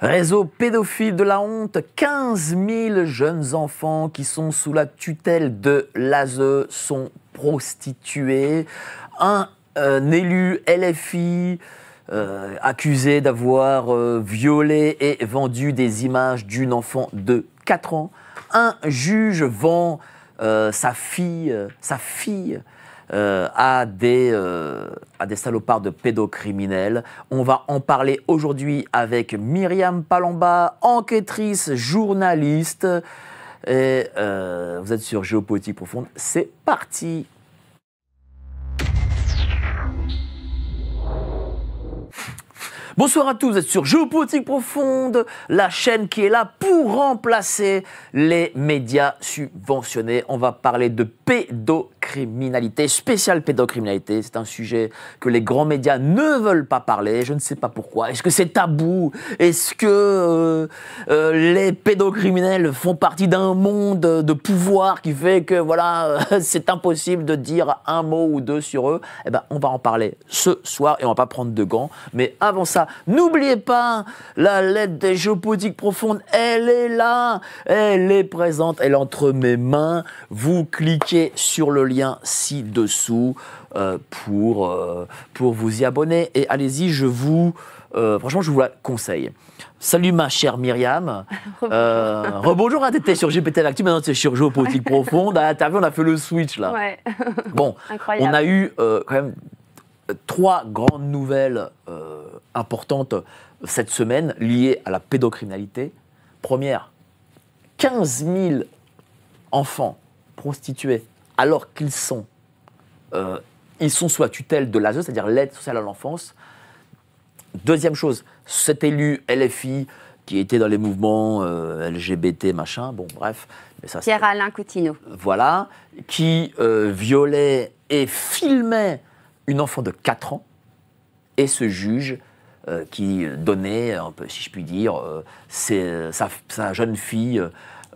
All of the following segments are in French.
Réseau pédophile de la honte, 15 000 jeunes enfants qui sont sous la tutelle de l'ASE sont prostitués. Un élu LFI accusé d'avoir violé et vendu des images d'une enfant de 4 ans. Un juge vend sa fille à des salopards de pédocriminels. On va en parler aujourd'hui avec Myriam Palamba, enquêtrice, journaliste. Et vous êtes sur Géopolitique Profonde. C'est parti! Bonsoir à tous, vous êtes sur Géopolitique Profonde, la chaîne qui est là pour remplacer les médias subventionnés. On va parler de pédocriminalité, spéciale pédocriminalité. C'est un sujet que les grands médias ne veulent pas parler. Je ne sais pas pourquoi. Est-ce que c'est tabou? Est-ce que les pédocriminels font partie d'un monde de pouvoir qui fait que voilà, c'est impossible de dire un mot ou deux sur eux? Eh ben, on va en parler ce soir et on va pas prendre de gants. Mais avant ça, n'oubliez pas, la lettre des Géopolitiques Profondes, elle est là, elle est présente, elle est entre mes mains. Vous cliquez sur le lien ci-dessous pour vous y abonner. Et allez-y, franchement, je vous la conseille. Salut ma chère Myriam. Rebonjour, t'étais sur GPT L'actu, maintenant tu es sur Géopolitique Profonde. T'as vu, on a fait le switch là. Ouais. Bon, incroyable. On a eu quand même 3 grandes nouvelles importantes cette semaine liées à la pédocriminalité. Première, 15 000 enfants prostitués alors qu'ils sont sous la tutelle de l'ASE, c'est-à-dire l'aide sociale à l'enfance. Deuxième chose, cet élu LFI qui était dans les mouvements LGBT, machin, bon bref. Pierre-Alain Coutinho. Voilà, qui violait et filmait une enfant de 4 ans, et ce juge qui donnait, un peu, si je puis dire, sa jeune fille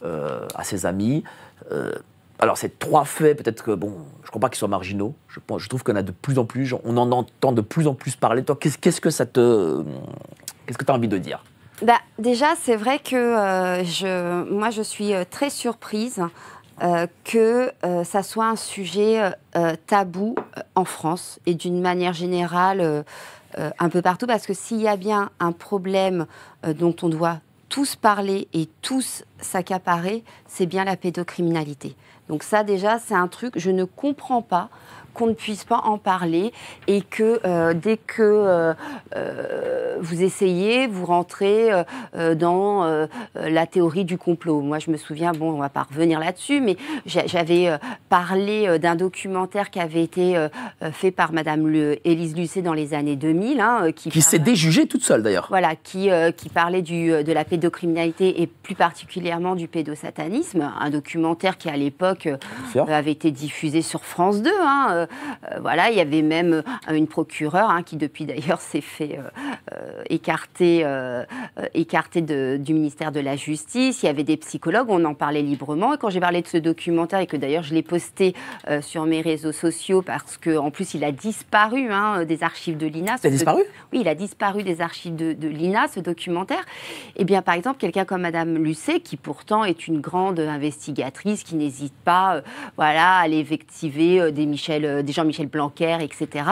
à ses amis. Alors, ces 3 faits, peut-être que, bon, je ne crois pas qu'ils soient marginaux. Je trouve qu'on a de plus en plus, on en entend de plus en plus parler. Toi, qu'est-ce que tu as envie de dire? Déjà, c'est vrai que moi, je suis très surprise que ça soit un sujet tabou en France et d'une manière générale un peu partout, parce que s'il y a bien un problème dont on doit tous parler et tous s'accaparer, c'est bien la pédocriminalité. Donc ça déjà, c'est un truc, je ne comprends pas qu'on ne puisse pas en parler et que dès que vous essayez, vous rentrez dans la théorie du complot. Moi, je me souviens, bon, on ne va pas revenir là-dessus, mais j'avais parlé d'un documentaire qui avait été fait par Madame Élise Lucet dans les années 2000. Qui s'est déjugée toute seule, d'ailleurs. Voilà, qui parlait de la pédocriminalité et plus particulièrement du pédosatanisme. Un documentaire qui, à l'époque, avait été diffusé sur France 2, voilà, il y avait même une procureure qui depuis d'ailleurs s'est fait écarter du ministère de la Justice. Il y avait des psychologues, on en parlait librement. Et quand j'ai parlé de ce documentaire et que d'ailleurs je l'ai posté sur mes réseaux sociaux parce qu'en plus il a disparu des archives de l'INA. Il a disparu ? Oui, il a disparu des archives de l'INA, ce documentaire. Eh bien, par exemple, quelqu'un comme Madame Lucet, qui pourtant est une grande investigatrice, qui n'hésite pas à aller invectiver des Jean-Michel Blanquer, etc.,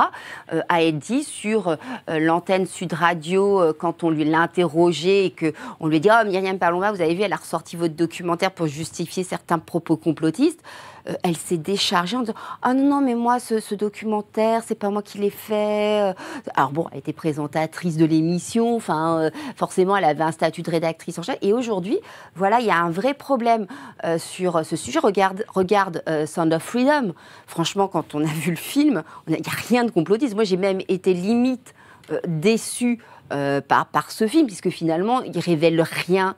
a dit sur l'antenne Sud Radio, quand on l'a interrogée et qu'on lui a dit « Oh, Myriam Palamba, vous avez vu, elle a ressorti votre documentaire pour justifier certains propos complotistes », elle s'est déchargée en disant « Ah non, mais moi, ce documentaire, c'est pas moi qui l'ai fait. » Alors bon, elle était présentatrice de l'émission, enfin, forcément, elle avait un statut de rédactrice en chef. Et aujourd'hui, voilà, il y a un vrai problème sur ce sujet. Regarde Sound of Freedom. Franchement, quand on a vu le film, il n'y a rien de complotiste. Moi, j'ai même été limite déçue par ce film, puisque finalement, il révèle rien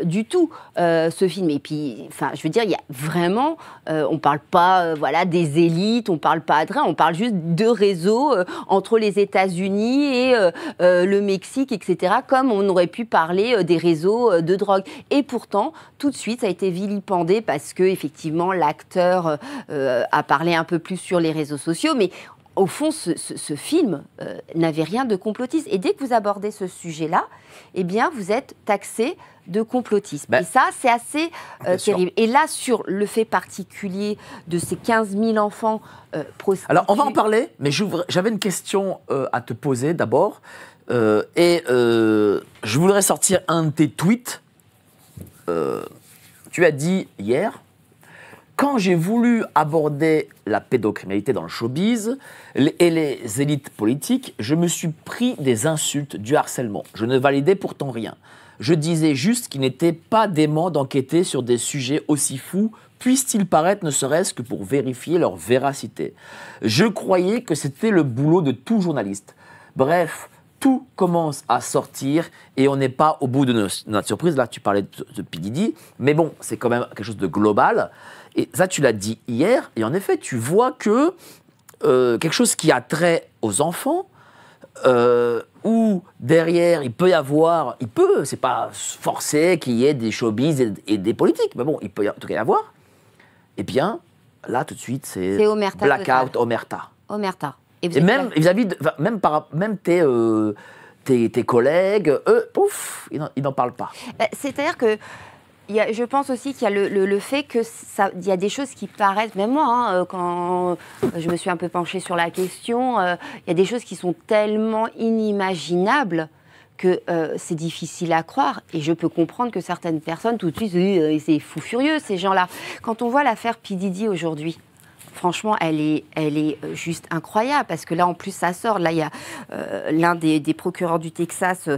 du tout, ce film. Et puis, enfin, je veux dire, il y a vraiment, on parle pas, des élites, on parle pas de rien, on parle juste de réseaux entre les États-Unis et le Mexique, etc., comme on aurait pu parler des réseaux de drogue. Et pourtant, tout de suite, ça a été vilipendé parce que, effectivement, l'acteur a parlé un peu plus sur les réseaux sociaux, mais au fond, ce film n'avait rien de complotiste. Et dès que vous abordez ce sujet-là, eh bien, vous êtes taxé de complotisme. Et ça, c'est assez terrible. Et là, sur le fait particulier de ces 15 000 enfants prostitués... Alors, on va en parler, mais j'avais une question à te poser d'abord. Je voudrais sortir un de tes tweets. Tu as dit hier... Quand j'ai voulu aborder la pédocriminalité dans le showbiz et les élites politiques, je me suis pris des insultes, du harcèlement. Je ne validais pourtant rien. Je disais juste qu'il n'était pas dément d'enquêter sur des sujets aussi fous, puissent-ils paraître ne serait-ce que pour vérifier leur véracité. Je croyais que c'était le boulot de tout journaliste. Bref, tout commence à sortir et on n'est pas au bout de notre surprise. Là, tu parlais de P. Diddy, mais bon, c'est quand même quelque chose de global. Et ça, tu l'as dit hier, et en effet, tu vois que quelque chose qui a trait aux enfants, où derrière, c'est pas forcé qu'il y ait des showbiz et des politiques, mais bon, il peut en tout cas y avoir, eh bien, là, tout de suite, c'est blackout, omerta. Omerta. Et même vis-à-vis même tes collègues, eux, pouf, ils n'en parlent pas. C'est-à-dire que je pense aussi qu'il y a le fait qu'il y a des choses qui paraissent, même moi, quand je me suis un peu penchée sur la question, il y a des choses qui sont tellement inimaginables que c'est difficile à croire. Et je peux comprendre que certaines personnes, tout de suite, c'est fou furieux, ces gens-là. Quand on voit l'affaire P. Diddy aujourd'hui, franchement, elle est juste incroyable, parce que là, en plus, ça sort. Là, il y a l'un des procureurs du Texas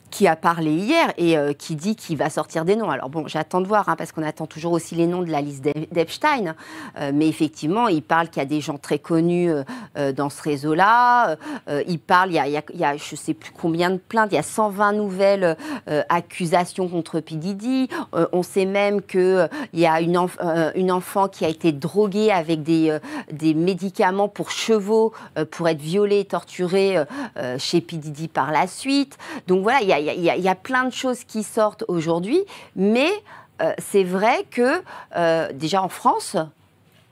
qui a parlé hier et qui dit qu'il va sortir des noms. Alors bon, j'attends de voir, parce qu'on attend toujours aussi les noms de la liste d'Epstein. Mais effectivement, il parle qu'il y a des gens très connus dans ce réseau-là. Il parle, il y a je ne sais plus combien de plaintes, il y a 120 nouvelles accusations contre P. Diddy. On sait même qu'il y a une enfant qui a été droguée avec des médicaments pour chevaux pour être violée et torturée chez P. Diddy par la suite. Donc voilà, il y a plein de choses qui sortent aujourd'hui, mais c'est vrai que déjà en France,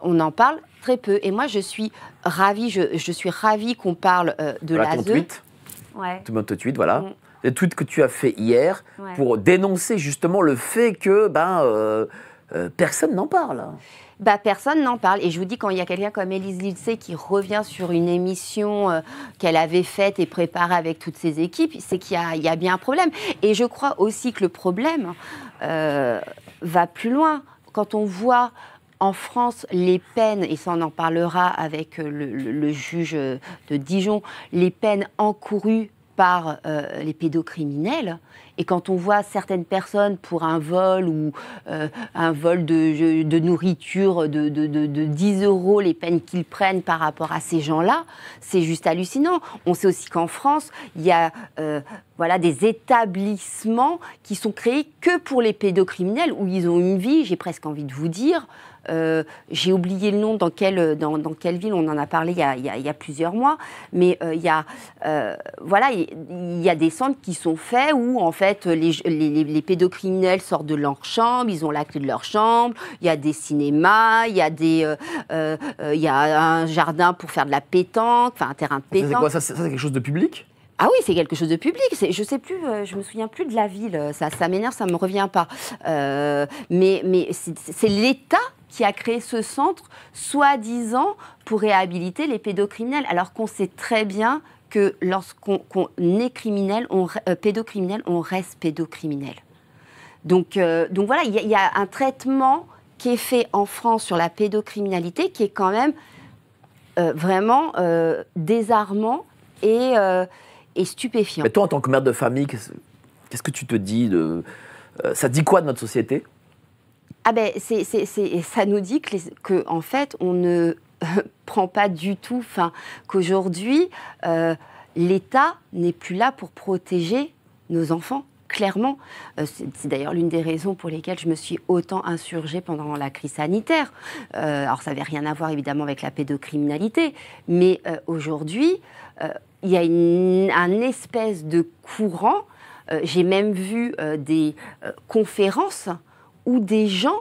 on en parle très peu. Et moi, je suis ravie, qu'on parle de voilà l'ASE. Ton tweet. Ouais. Tout le monde te tweet, voilà. Le tweet que tu as fait hier pour dénoncer justement le fait que personne n'en parle. Personne n'en parle. Et je vous dis, quand il y a quelqu'un comme Élise Lucet qui revient sur une émission qu'elle avait faite et préparée avec toutes ses équipes, c'est qu'il y a bien un problème. Et je crois aussi que le problème va plus loin. Quand on voit en France les peines, et ça on en parlera avec le juge de Dijon, les peines encourues par les pédocriminels, et quand on voit certaines personnes pour un vol ou un vol de nourriture de 10 €, les peines qu'ils prennent par rapport à ces gens-là, c'est juste hallucinant. On sait aussi qu'en France, il y a des établissements qui sont créés que pour les pédocriminels, où ils ont une vie, j'ai presque envie de vous dire, j'ai oublié le nom dans quelle ville, on en a parlé il y a plusieurs mois, mais il y a des centres qui sont faits où en fait les pédocriminels sortent de leur chambre, ils ont la clé de leur chambre, il y a des cinémas, il y a un jardin pour faire de la pétanque, enfin un terrain de pétanque. C'est quoi, ça c'est quelque chose de public ? Ah oui, c'est quelque chose de public. Je sais plus, je me souviens plus de la ville. Ça m'énerve, ça me revient pas. Mais c'est l'État qui a créé ce centre, soi-disant, pour réhabiliter les pédocriminels, alors qu'on sait très bien que lorsqu'on est pédocriminel, on reste pédocriminel. Donc voilà, il y a un traitement qui est fait en France sur la pédocriminalité qui est quand même vraiment désarmant et stupéfiant. Mais toi, en tant que mère de famille, qu'est-ce que tu te dis ça dit quoi de notre société ? Ça nous dit que en fait, on ne prend pas du tout, qu'aujourd'hui, l'État n'est plus là pour protéger nos enfants, clairement. C'est d'ailleurs l'une des raisons pour lesquelles je me suis autant insurgée pendant la crise sanitaire. Alors, ça n'avait rien à voir, évidemment, avec la pédocriminalité, mais aujourd'hui, il y a un espèce de courant. J'ai même vu des conférences où des gens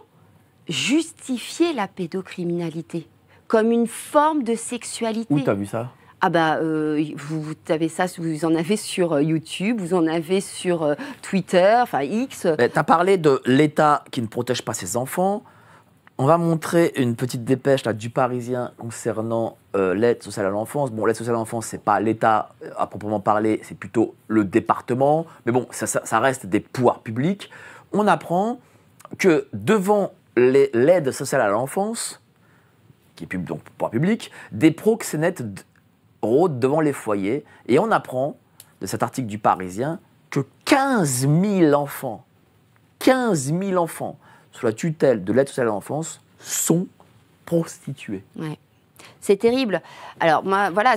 justifiaient la pédocriminalité, comme une forme de sexualité. Où t'as vu ça? Ah bah, vous avez ça, vous en avez sur YouTube, vous en avez sur Twitter, enfin X. Tu as parlé de l'État qui ne protège pas ses enfants. On va montrer une petite dépêche là, du Parisien concernant l'aide sociale à l'enfance. Bon, l'aide sociale à l'enfance, c'est pas l'État à proprement parler, c'est plutôt le département. Mais bon, ça reste des pouvoirs publics. On apprend que devant l'aide sociale à l'enfance, qui est donc pouvoir public, des proxénètes rôdent devant les foyers. Et on apprend de cet article du Parisien que 15 000 enfants sous la tutelle de l'aide sociale à l'enfance sont prostitués. Ouais. C'est terrible. Alors, moi, voilà,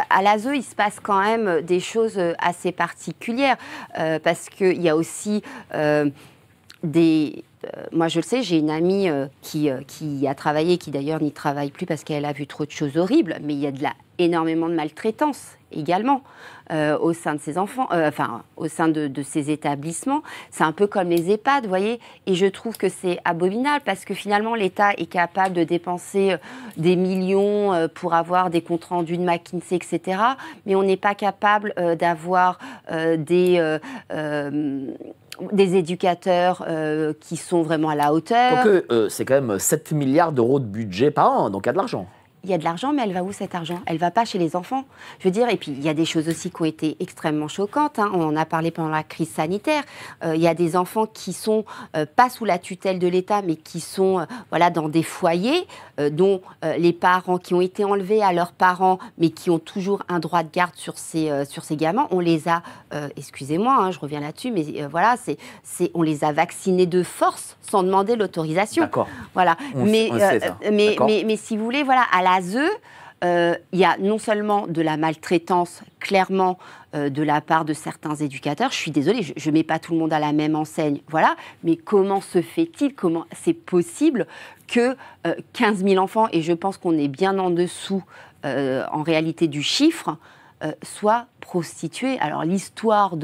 à l'ASE, il se passe quand même des choses assez particulières parce qu'il y a aussi moi, je le sais, j'ai une amie qui a travaillé, qui d'ailleurs n'y travaille plus parce qu'elle a vu trop de choses horribles, mais il y a énormément de maltraitance également au sein de ces enfants, au sein de ces établissements. C'est un peu comme les EHPAD, vous voyez, et je trouve que c'est abominable parce que finalement, l'État est capable de dépenser des millions pour avoir des comptes rendus de McKinsey, etc., mais on n'est pas capable d'avoir des éducateurs qui sont vraiment à la hauteur. Donc c'est quand même 7 milliards d'euros de budget par an, donc il y a de l'argent. Il y a de l'argent, mais elle va où cet argent? Elle ne va pas chez les enfants. Je veux dire, et puis il y a des choses aussi qui ont été extrêmement choquantes. Hein. On en a parlé pendant la crise sanitaire. Il y a des enfants qui sont pas sous la tutelle de l'État, mais qui sont dans des foyers dont les parents qui ont été enlevés à leurs parents, mais qui ont toujours un droit de garde sur ces gamins. On les a, excusez-moi, hein, je reviens là-dessus, mais on les a vaccinés de force sans demander l'autorisation. D'accord. Voilà. On sait ça. Mais si vous voulez, voilà, à l'ASE, il y a non seulement de la maltraitance, clairement, de la part de certains éducateurs. Je suis désolée, je ne mets pas tout le monde à la même enseigne, voilà. Mais comment se fait-il, comment c'est possible que 15 000 enfants, et je pense qu'on est bien en dessous, en réalité, du chiffre, soient prostitués? Alors, l'histoire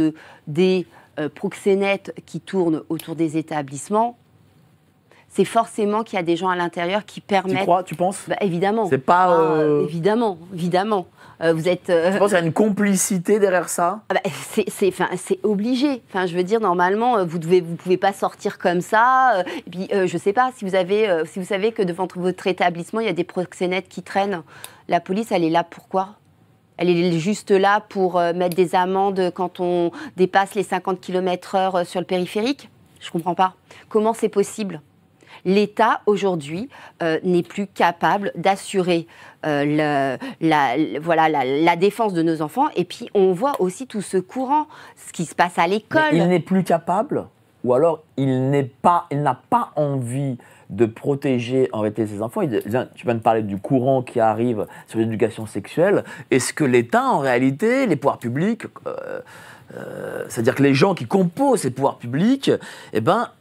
des proxénètes qui tournent autour des établissements, c'est forcément qu'il y a des gens à l'intérieur qui permettent... Tu crois, tu penses? Évidemment. C'est pas... Évidemment. Vous êtes... Tu penses qu'il y a une complicité derrière ça? C'est obligé. Enfin, je veux dire, normalement, vous pouvez pas sortir comme ça. Et puis, je sais pas, si vous savez que devant votre établissement, il y a des proxénètes qui traînent, la police, elle est là pour quoi? Elle est juste là pour mettre des amendes quand on dépasse les 50 km/h sur le périphérique? Je comprends pas. Comment c'est possible? L'État, aujourd'hui, n'est plus capable d'assurer la défense de nos enfants. Et puis, on voit aussi tout ce courant, ce qui se passe à l'école. Mais il n'est plus capable, ou alors il n'a pas envie de protéger en réalité ses enfants. Tu viens de parler du courant qui arrive sur l'éducation sexuelle. Est-ce que l'État, en réalité, les pouvoirs publics... c'est-à-dire que les gens qui composent ces pouvoirs publics,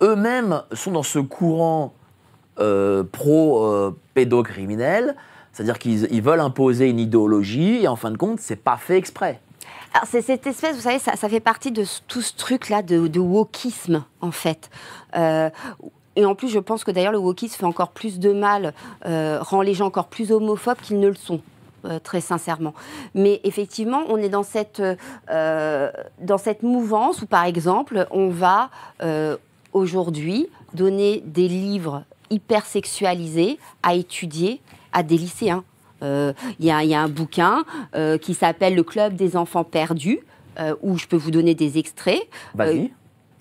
eux-mêmes sont dans ce courant pro-pédocriminel, c'est-à-dire qu'ils veulent imposer une idéologie, et en fin de compte, c'est pas fait exprès. Alors, c'est cette espèce, vous savez, ça fait partie de tout ce truc-là de wokisme, en fait. Et en plus, je pense que d'ailleurs, le wokisme fait encore plus de mal, rend les gens encore plus homophobes qu'ils ne le sont. Très sincèrement. Mais effectivement, on est dans cette mouvance où, par exemple, on va aujourd'hui donner des livres hyper sexualisés à étudier à des lycéens. Il y a un bouquin qui s'appelle « Le Club des enfants perdus », où je peux vous donner des extraits. Vas-y.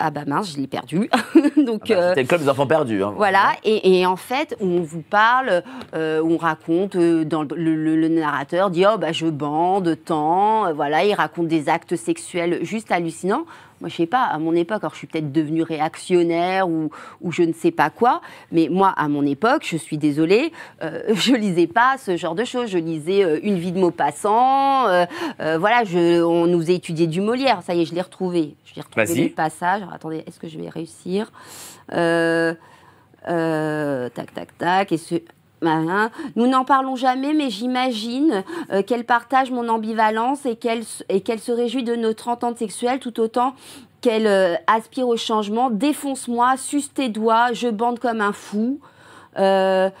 Ah bah mince, je l'ai perdu. Donc, c'était le club des enfants perdus. Hein, voilà, et en fait, on vous parle, on raconte, dans le narrateur dit « Oh, bah, je bande tant », voilà, il raconte des actes sexuels juste hallucinants. Moi, je sais pas, à mon époque, alors je suis peut-être devenue réactionnaire ou je ne sais pas quoi, mais moi, à mon époque, je suis désolée, je lisais pas ce genre de choses. Je lisais Une vie de Maupassant, voilà, on nous a étudié du Molière. Ça y est, je l'ai retrouvé. Je l'ai retrouvé le passage. Alors, attendez, est-ce que je vais réussir? Tac. Nous n'en parlons jamais, mais j'imagine qu'elle partage mon ambivalence et qu'elle se réjouit de notre entente sexuelle tout autant qu'elle aspire au changement. Défonce-moi, suce tes doigts, je bande comme un fou. Donc,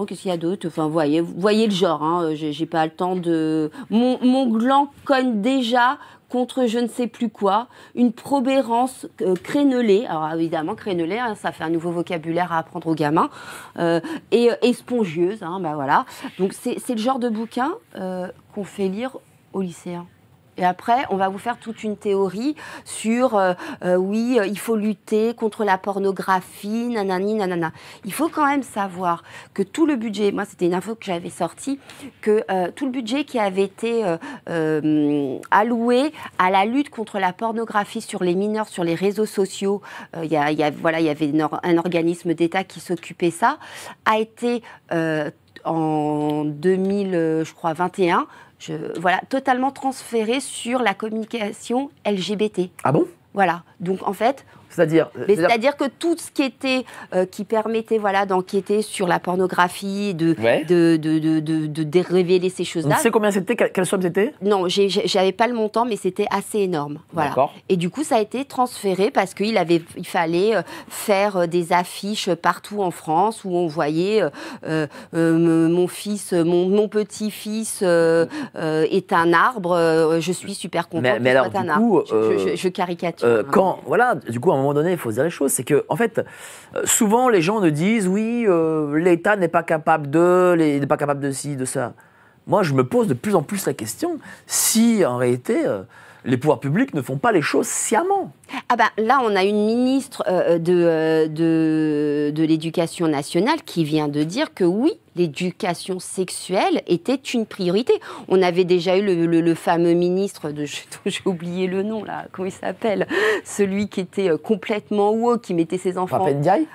qu'est-ce qu'il y a d'autre? Enfin, vous voyez le genre, hein, j'ai pas le temps de... Mon gland cogne déjà contre je ne sais plus quoi, une probérance crénelée, alors évidemment crénelée, hein, ça fait un nouveau vocabulaire à apprendre aux gamins, et spongieuse, hein, bah voilà. Donc c'est le genre de bouquin qu'on fait lire aux lycéens. Et après, on va vous faire toute une théorie sur, oui, il faut lutter contre la pornographie, nanani, nanana. Il faut quand même savoir que tout le budget, moi c'était une info que j'avais sortie, que tout le budget qui avait été alloué à la lutte contre la pornographie sur les mineurs, sur les réseaux sociaux, il y avait un organisme d'État qui s'occupait ça, a été en 2021, totalement transféré sur la communication LGBT. Ah bon? Voilà. Donc, en fait... C'est-à-dire que tout ce qui était, qui permettait d'enquêter sur la pornographie, de révéler ces choses-là. On sait combien c'était? Quelle somme c'était? Non, j'avais pas le montant, mais c'était assez énorme. Voilà. D'accord. Et du coup, ça a été transféré parce qu'il fallait faire des affiches partout en France où on voyait mon fils, mon petit-fils est un arbre, je suis super contente qu'il soit un arbre. Je caricature. Du coup, à un moment donné, il faut se dire les choses. C'est que, en fait, souvent, les gens nous disent, oui, l'État n'est pas capable n'est pas capable de ci, de ça. Moi, je me pose de plus en plus la question si, en réalité, les pouvoirs publics ne font pas les choses sciemment. Ah ben, là, on a une ministre de l'Éducation nationale qui vient de dire que oui, l'éducation sexuelle était une priorité. On avait déjà eu le fameux ministre j'ai oublié le nom là, comment il s'appelle, celui qui était complètement woke, qui mettait ses enfants. Pape Ndiaye.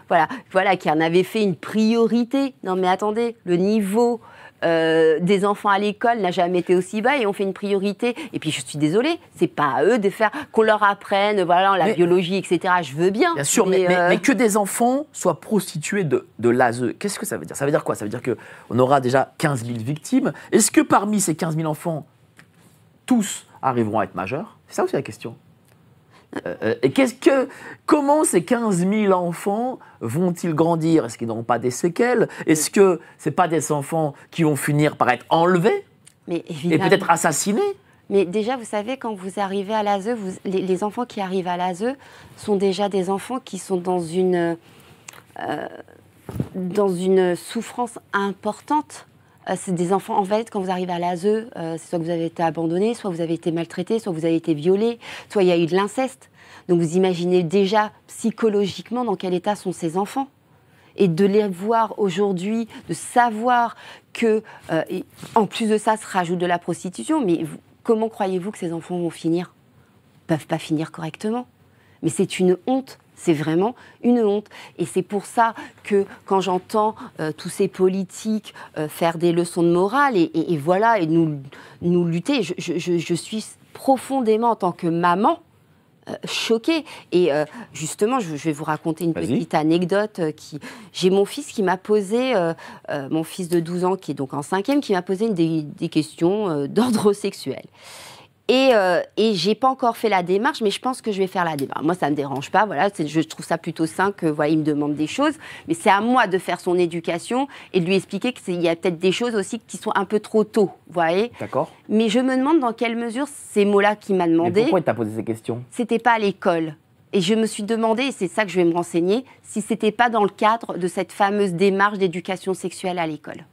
Voilà, qui en avait fait une priorité. Non mais attendez, le niveau des enfants à l'école n'a jamais été aussi bas et on fait une priorité. Et puis je suis désolée, c'est pas à eux de faire qu'on leur apprenne la biologie, etc. Je veux bien. Bien sûr, mais que des enfants soient prostitués de l'ASE, qu'est-ce que ça veut dire? Ça veut dire quoi? Ça veut dire qu'on aura déjà 15 000 victimes. Est-ce que parmi ces 15 000 enfants, tous arriveront à être majeurs? C'est ça aussi la question. Et comment ces 15 000 enfants vont-ils grandir? Est-ce qu'ils n'auront pas des séquelles? Est-ce que ce pas des enfants qui vont finir par être enlevés et peut-être assassinés? Mais déjà, vous savez, quand vous arrivez à l'ASE, les enfants qui arrivent à l'ASE sont déjà des enfants qui sont dans une souffrance importante. C'est des enfants, en fait, quand vous arrivez à l'ASE, c'est soit que vous avez été abandonné, soit vous avez été maltraité, soit vous avez été violé, soit il y a eu de l'inceste. Donc vous imaginez déjà psychologiquement dans quel état sont ces enfants. Et de les voir aujourd'hui, de savoir que, en plus de ça, se rajoute de la prostitution, mais comment croyez-vous que ces enfants vont finir? Ils ne peuvent pas finir correctement. Mais c'est une honte. C'est vraiment une honte. Et c'est pour ça que quand j'entends tous ces politiques faire des leçons de morale et nous lutter, je suis profondément, en tant que maman, choquée. Et justement, je vais vous raconter une petite anecdote. J'ai mon fils qui m'a posé, mon fils de 12 ans, qui est donc en 5e, qui m'a posé des questions d'ordre sexuel. Et j'ai pas encore fait la démarche, mais je pense que je vais faire la démarche. Moi, ça me dérange pas. Voilà, je trouve ça plutôt sain que il me demande des choses, mais c'est à moi de faire son éducation et de lui expliquer qu'il y a peut-être des choses aussi qui sont un peu trop tôt. Vous voyez? D'accord. Mais je me demande dans quelle mesure ces mots-là qu'il m'a demandé. Mais pourquoi il t'a posé ces questions? C'était pas à l'école. Et je me suis demandé, et c'est ça que je vais me renseigner, si c'était pas dans le cadre de cette fameuse démarche d'éducation sexuelle à l'école.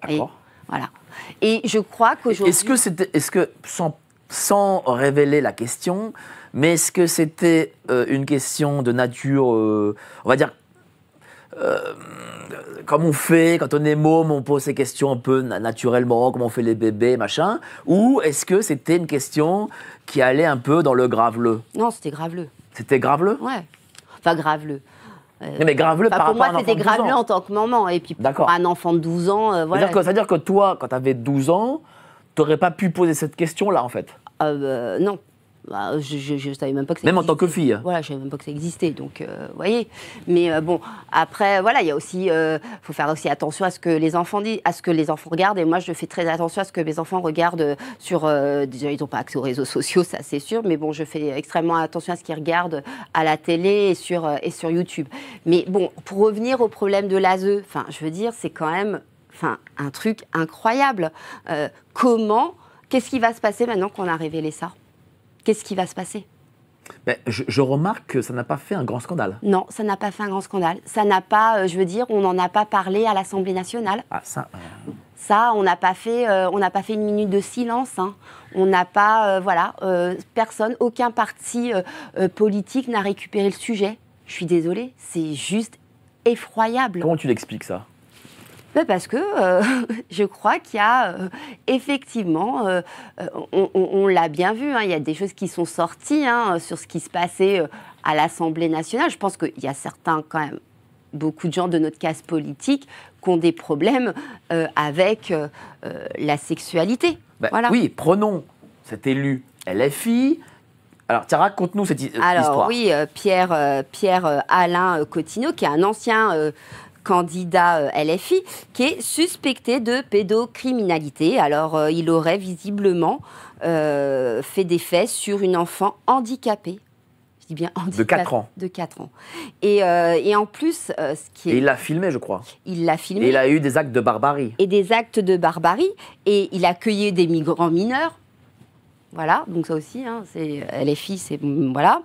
D'accord. Voilà. Et je crois qu'aujourd'hui. Est-ce que sans révéler la question, mais est-ce que c'était une question de nature, on va dire, comme on fait quand on est môme, on pose ces questions un peu naturellement, comme on fait les bébés, machin, ou est-ce que c'était une question qui allait un peu dans le graveleux? Non, c'était graveleux. C'était graveleux? Ouais. Enfin, graveleux. Mais graveleux par rapport à un enfant de 12 ans. Pour moi, c'était graveleux en tant que maman. Et puis, pour un enfant de 12 ans, voilà. C'est-à-dire que toi, quand tu avais 12 ans, tu n'aurais pas pu poser cette question-là, en fait? Non. Bah, je savais même pas que ça Même en existait. tant que fille. Voilà, je savais même pas que ça existait, donc vous voyez. Mais bon, après, voilà, il y a aussi, faut faire aussi attention à ce que les enfants disent, à ce que les enfants regardent. Et moi, je fais très attention à ce que mes enfants regardent sur. Déjà, ils n'ont pas accès aux réseaux sociaux, ça c'est sûr. Mais bon, je fais extrêmement attention à ce qu'ils regardent à la télé et sur YouTube. Mais bon, pour revenir au problème de l'ASE, enfin, je veux dire, c'est quand même, enfin, un truc incroyable. Qu'est-ce qui va se passer maintenant qu'on a révélé ça ? Qu'est-ce qui va se passer ? Ben, je remarque que ça n'a pas fait un grand scandale. Non, ça n'a pas fait un grand scandale. Ça n'a pas, je veux dire, on n'en a pas parlé à l'Assemblée nationale. Ah, ça... Ça, on n'a pas fait une minute de silence. Hein. On n'a pas, personne, aucun parti politique n'a récupéré le sujet. Je suis désolée, c'est juste effroyable. Comment tu l'expliques ça ? Parce que je crois qu'il y a effectivement, on l'a bien vu, hein, il y a des choses qui sont sorties sur ce qui se passait à l'Assemblée nationale. Je pense qu'il y a certains, quand même, beaucoup de gens de notre classe politique qui ont des problèmes avec la sexualité. Ben, voilà. Oui, prenons cet élu LFI. Alors, tiens, raconte-nous cette histoire. Alors oui, Pierre Alain Coutinho, qui est un ancien... candidat LFI, qui est suspecté de pédocriminalité. Alors, il aurait visiblement fait des faits sur une enfant handicapée. Je dis bien handicapée. De 4 ans. De 4 ans. Et en plus, ce qui est... Et il l'a filmé, je crois. Il l'a filmé. Et il a eu des actes de barbarie. Et des actes de barbarie. Et il accueillait des migrants mineurs. Voilà, donc ça aussi, hein, c'est LFI, c'est voilà,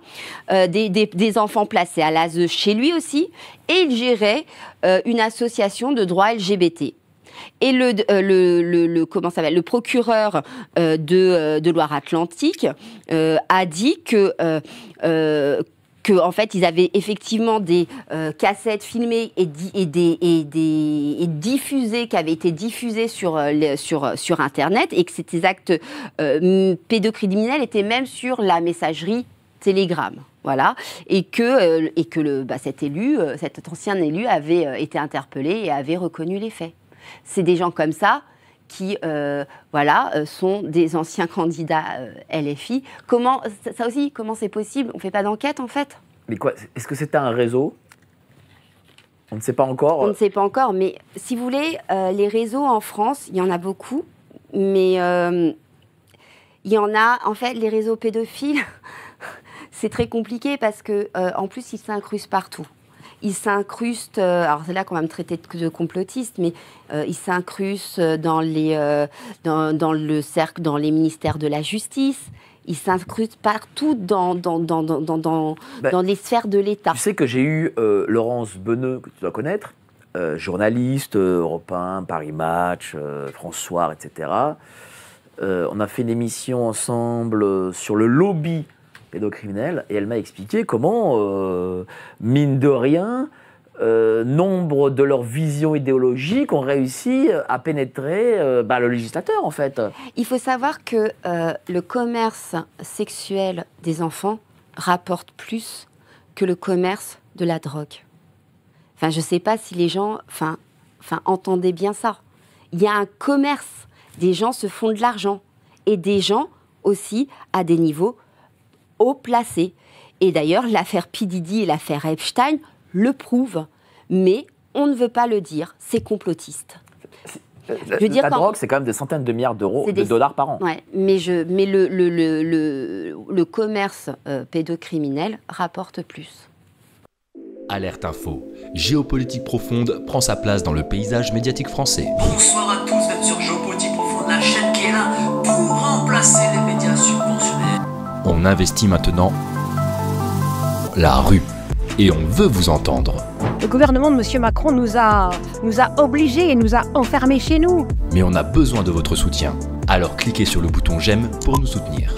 des enfants placés à l'ASE chez lui aussi, et il gérait une association de droits LGBT. Et le procureur de Loire-Atlantique a dit que en fait, ils avaient effectivement des cassettes filmées et diffusées, qui avaient été diffusées sur Internet, et que ces actes pédocriminels étaient même sur la messagerie Telegram. Voilà. Et que cet ancien élu avait été interpellé et avait reconnu les faits. C'est des gens comme ça qui sont des anciens candidats LFI. Comment c'est possible ? On ne fait pas d'enquête, en fait ? Mais quoi ? Est-ce que c'était un réseau ? On ne sait pas encore. On ne sait pas encore, mais si vous voulez, les réseaux en France, il y en a beaucoup, mais il y en a, en fait, les réseaux pédophiles, c'est très compliqué parce que, en plus, ils s'incrustent partout. Ils s'incrustent, alors c'est là qu'on va me traiter de complotiste, mais ils s'incrustent dans le cercle, dans les ministères de la justice. Ils s'incrustent partout dans les sphères de l'État. Tu sais que j'ai eu Laurence Beneux, que tu dois connaître, journaliste, Europe 1, Paris Match, François, etc. On a fait une émission ensemble sur le lobby pédocriminel, et elle m'a expliqué comment, mine de rien, nombre de leurs visions idéologiques ont réussi à pénétrer le législateur, en fait. Il faut savoir que le commerce sexuel des enfants rapporte plus que le commerce de la drogue. Enfin, je ne sais pas si les gens entendaient bien ça. Il y a un commerce. Des gens se font de l'argent. Et des gens aussi à des niveaux haut placés. Et d'ailleurs, l'affaire P. Diddy et l'affaire Epstein le prouvent. Mais on ne veut pas le dire, c'est complotiste. La drogue, c'est quand même des centaines de milliards de dollars par an. Ouais, mais le commerce pédocriminel rapporte plus. Alerte Info. Géopolitique profonde prend sa place dans le paysage médiatique français. Bonsoir à tous, vous êtes sur Géopolitique profonde, la chaîne qui est là pour remplacer les médias subventionnés. On investit maintenant la rue. Et on veut vous entendre. Le gouvernement de M. Macron nous a obligés et nous a enfermés chez nous. Mais on a besoin de votre soutien. Alors cliquez sur le bouton j'aime pour nous soutenir.